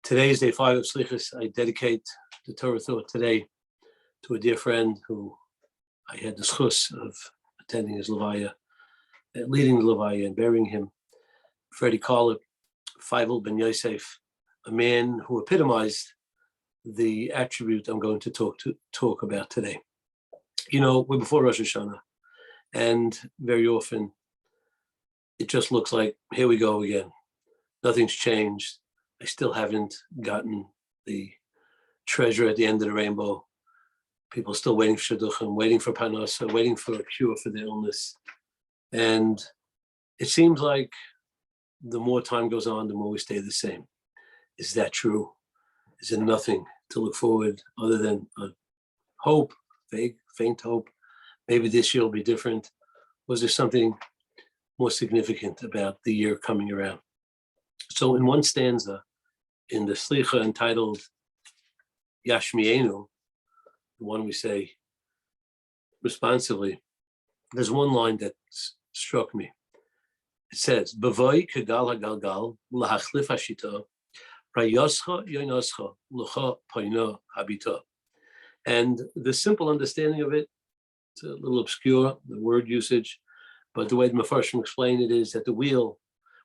Today is day 5 of Slichus. I dedicate the Torah thought today to a dear friend who I had the schus of attending his Levaya, leading the Levaya and burying him, Freddie Collip, Feivel Ben Yosef, a man who epitomized the attribute I'm going to talk about today. You know, we're before Rosh Hashanah, and very often it just looks like, here we go again. Nothing's changed. I still haven't gotten the treasure at the end of the rainbow. People still waiting for shidduchim, waiting for parnasa, waiting for a cure for their illness. And it seems like the more time goes on, the more we stay the same. Is that true? Is there nothing to look forward other than a hope, vague, faint hope? Maybe this year will be different. Was there something more significant about the year coming around? So in one stanza, in the Slicha entitled Yashmienu, the one we say responsively, there's one line that struck me. It says, B'voi kegal hagalgal lahachlif hashita rayoscha yonoscha lucha poino habita. And the simple understanding of it, it's a little obscure, the word usage, but the way the Mefarshim explain it is that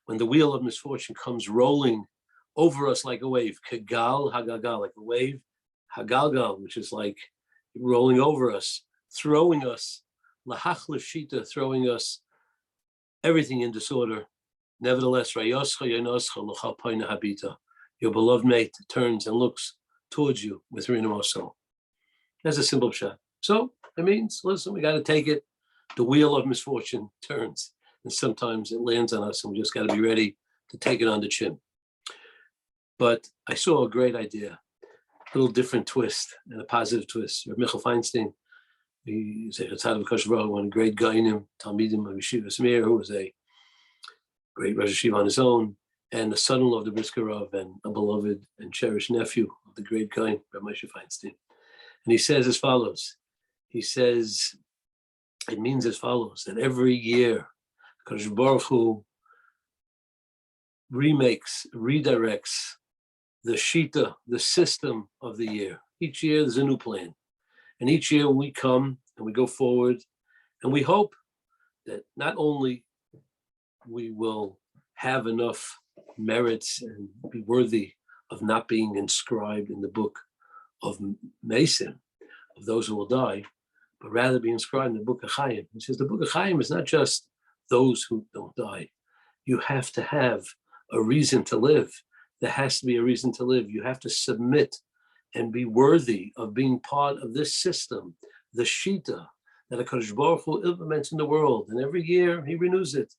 when the wheel of misfortune comes rolling over us like a wave, kegal hagalgal, like a wave, hagalgal, which is like rolling over us, throwing us, lahachlif shita, throwing us everything in disorder. Nevertheless, rayoscha yonoscha lucha poina habita, your beloved mate turns and looks towards you with rinamoso. That's a simple shot. So it means, listen, we got to take it. The wheel of misfortune turns, and sometimes it lands on us, and we just got to be ready to take it on the chin. But I saw a great idea, a little different twist and a positive twist. Michael Feinstein, he's a Tzad of Kosher Baruch, one of the great Gainim, Talmidim of Yeshiva Meir, who was a great Rosh Yeshiva on his own, and the son-in-law of the Brisker Rav, and a beloved and cherished nephew of the great Gain, Rabbi Moshe Feinstein. And he says as follows. He says, it means as follows, that every year, Kosher Baruch Hu remakes, redirects the shita, the system of the year. Each year there's a new plan. And each year we come and we go forward and we hope that not only we will have enough merits and be worthy of not being inscribed in the book of Mason, of those who will die, but rather be inscribed in the book of Chaim. He says the book of Chaim is not just those who don't die. You have to have a reason to live. There has to be a reason to live. You have to submit and be worthy of being part of this system, the Shita, that HaKadosh Baruch Hu implements in the world. And every year he renews it.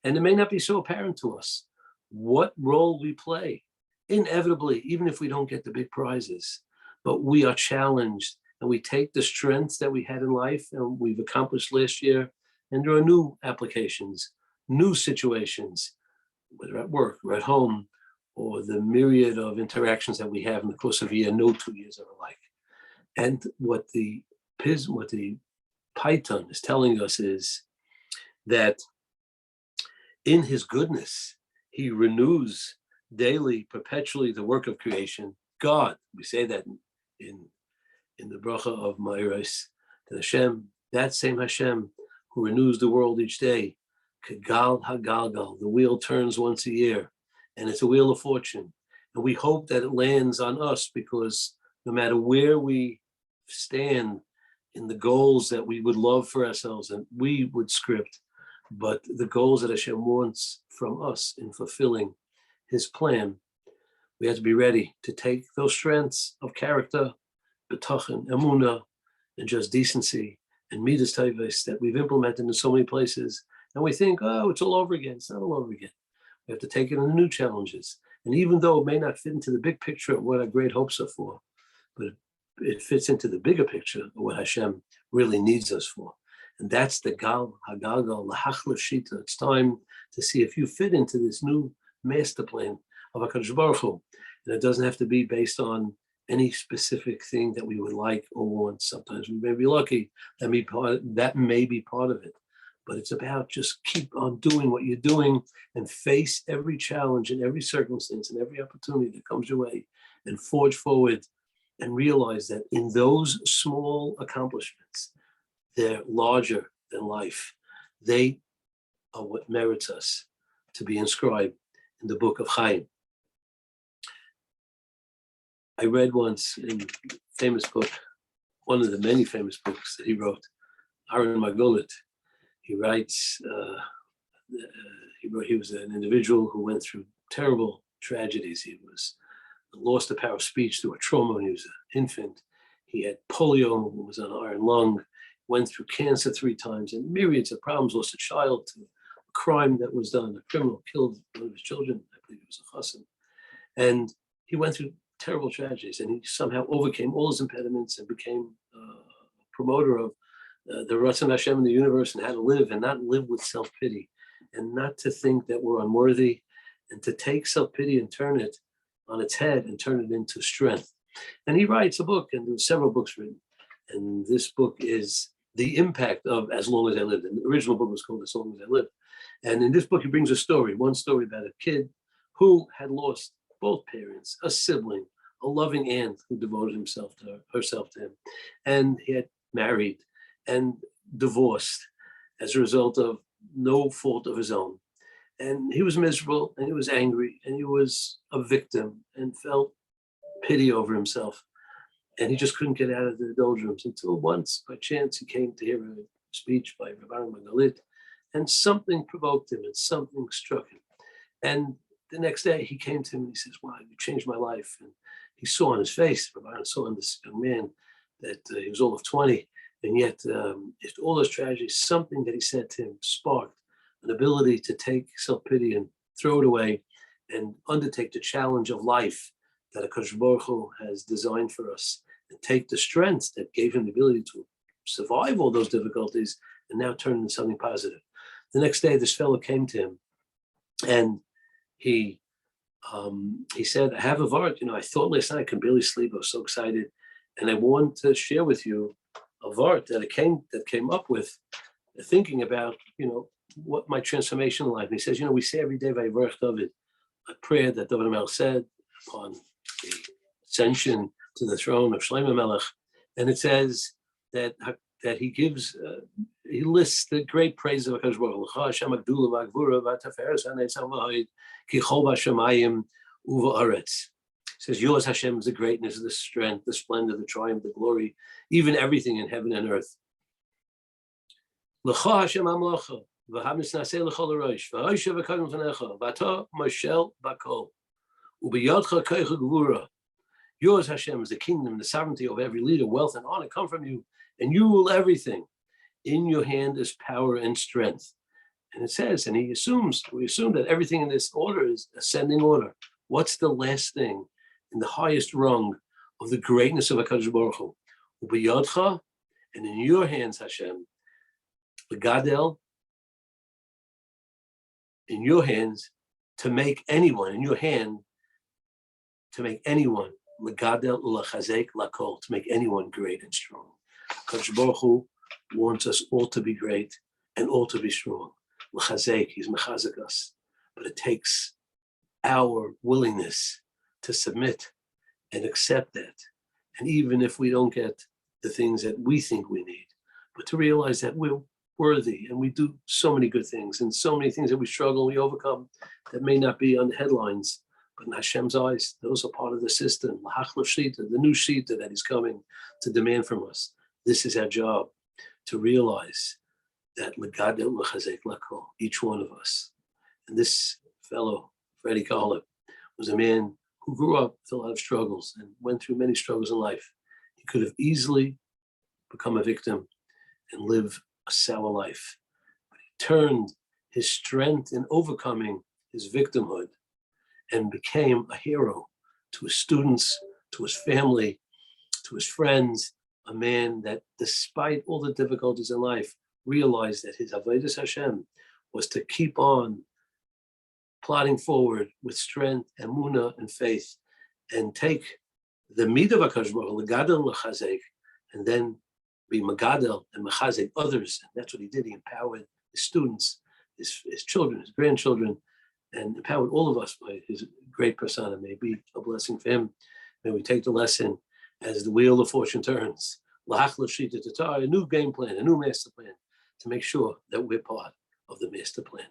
And it may not be so apparent to us what role we play, inevitably, even if we don't get the big prizes. But we are challenged, and we take the strengths that we had in life and we've accomplished last year, and there are new applications, new situations, whether at work or at home, or the myriad of interactions that we have in the course of a year. No 2 years are alike. And what the Python is telling us is that in his goodness, he renews daily, perpetually the work of creation. God, we say that in the bracha of Ma'aros, that Hashem, that same Hashem who renews the world each day, Kegal hagalgal, the wheel turns once a year, and it's a wheel of fortune. And we hope that it lands on us, because no matter where we stand in the goals that we would love for ourselves and we would script, but the goals that Hashem wants from us in fulfilling his plan, we have to be ready to take those strengths of character, betachin, emunah, and just decency and midas tayvos that we've implemented in so many places, and we think, oh, it's all over again. It's not all over again. We have to take it on the new challenges. And even though it may not fit into the big picture of what our great hopes are for, but it fits into the bigger picture of what Hashem really needs us for. And that's the gal, hagalgal, lahachlef shita. It's time to see if you fit into this new master plan of HaKadosh Baruch Hu. And it doesn't have to be based on any specific thing that we would like or want. Sometimes we may be lucky. That may be part of it. but it's about just keep on doing what you're doing and face every challenge and every circumstance and every opportunity that comes your way and forge forward and realize that in those small accomplishments, they're larger than life. They are what merits us to be inscribed in the book of Chaim. I read once in a famous book, one of the many famous books that he wrote, Aaron Margolith. He writes, he was an individual who went through terrible tragedies. He lost the power of speech through a trauma when he was an infant. He had polio, was on an iron lung, went through cancer 3 times and myriads of problems, lost a child to a crime that was done. A criminal killed one of his children, I believe it was a chassan. And he went through terrible tragedies and he somehow overcame all his impediments and became a promoter of the Ratzon Hashem in the universe and how to live and not live with self-pity and not to think that we're unworthy and to take self-pity and turn it on its head and turn it into strength. And he writes a book, and there's several books written. And this book is the impact of As Long as I Lived. And the original book was called As Long as I Lived. And in this book, he brings a story, one story about a kid who had lost both parents, a sibling, a loving aunt who devoted herself to him. And he had married and divorced as a result of no fault of his own. And he was miserable and he was angry and he was a victim and felt pity over himself. And he just couldn't get out of the doldrums until once, by chance, he came to hear a speech by Rabbi Margolith, and something provoked him and something struck him. And the next day he came to him and he says, wow, you changed my life. And he saw on his face, Rabbi saw in this young man that he was all of 20. And yet, after all those tragedies, something that he said to him sparked an ability to take self-pity and throw it away and undertake the challenge of life that HaKadosh Baruch Hu has designed for us and take the strength that gave him the ability to survive all those difficulties and now turn into something positive. The next day, this fellow came to him and he said, I have a vart, I thought last night I could barely sleep. I was so excited. And I want to share with you a vart that came up with thinking about, what my transformation in life. And he says, we say every day, Vayivarech David, a prayer that David HaMelech said upon the ascension to the throne of Shlomo Melech. And it says that he gives, he lists the great praise of HaKadosh Baruch Hu. Hashem Agdula V'Agvura V'Taferes HaNetzach V'Ha'id Ki Chol B'Shamayim U'V'Aretz. Says, yours, Hashem, is the greatness, the strength, the splendor, the triumph, the glory, even everything in heaven and earth. L'cha Hashem Amlocha, v'hamis naseh l'chol harosh, v'hoyshe v'kodem v'necha, v'ata moshel b'kol, u'b'yadcha koich gvura. Yours, Hashem, is the kingdom, the sovereignty of every leader, wealth and honor come from you, and you rule everything. In your hand is power and strength. And it says, and we assume that everything in this order is ascending order. What's the last thing in the highest rung of the greatness of HaKadosh Baruch Hu? Ubiyadcha, and in your hands, Hashem, the Gadel, in your hands, to make anyone, in your hand, to make anyone, L'Gadel U'Lachazek L'Kol, to make anyone great and strong. HaKadosh Baruch Hu wants us all to be great and all to be strong. L'Chazek, he's mechazek us, but it takes our willingness to submit and accept that. And even if we don't get the things that we think we need, but to realize that we're worthy and we do so many good things and so many things that we struggle, we overcome that may not be on the headlines, but in Hashem's eyes, those are part of the system, the new Shita that is coming to demand from us. This is our job, to realize that each one of us. And this fellow, Freddie Kahler, was a man who grew up with a lot of struggles and went through many struggles in life. He could have easily become a victim and live a sour life. But he turned his strength in overcoming his victimhood and became a hero to his students, to his family, to his friends, a man that despite all the difficulties in life, realized that his Avodas Hashem was to keep on plodding forward with strength, emunah, and faith, and take the midah of HaKadosh Baruch Hu, L'Gadel L'Chazek, and then be Megadel and Mechazek others. And that's what he did. He empowered his students, his children, his grandchildren, and empowered all of us by his great persona. May be a blessing for him. May we take the lesson as the wheel of fortune turns. A new game plan, a new master plan to make sure that we're part of the master plan.